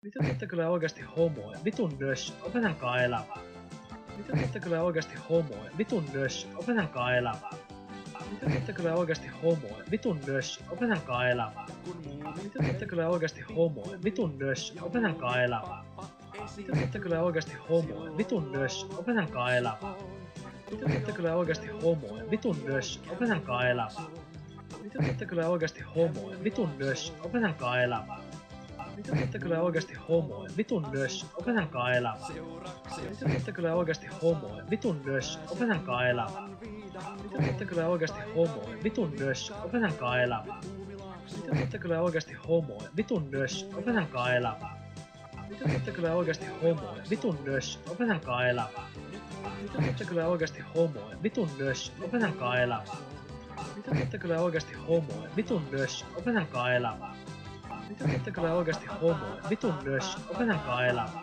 Mitä te ootte kyllä oikeesti homoja? Vitun nössöt, opetelkaa elämää. Mitä te ootte kyllä oikeesti homoja? Vitun nössöt, opetelkaa elämää. Mitä te ootte kyllä oikeesti homoja? Vitun nössöt, opetelkaa elämää. Mitä te ootte kyllä oikeesti homoja? Vitun nössöt, opetelkaa elämää. Mitä te ootte kyllä oikeesti homoja? Vitun nössöt, opetelkaa elämää. Mitä te ootte kyllä oikeesti homoja? Vitun nössöt, opetelkaa elämää. Mitä te ootte kyllä oikeesti homoja? Vitun nössöt, opetelkaa elämää. Mitä te ootte kyllä oikeesti homoja? Vitun nössöt, opetelkaa elämää. Mitä te ootte kyllä oikeesti homoja? Vitun nössöt, opetelkaa elämää. Mitä te ootte kyllä oikeesti homoja? Vitun nössöt, opetelkaa elämää. Mitä te ootte kyllä oikeesti homoja? Vitun nössöt, opetelkaa elämää. Mitä te ootte kyllä oikeesti homoja? Vitun nössöt, opetelkaa elämää. Mitä te ootte kyllä oikeesti homoja? Vitun nössöt, opetelkaa elämää. Mitä te ootte kyllä oikeesti homoja? Vitun nössöt, opetelkaa elämää. Mitä te ootte kyllä oikeesti homoja? Vitun nössöt, opetelkaa elämää.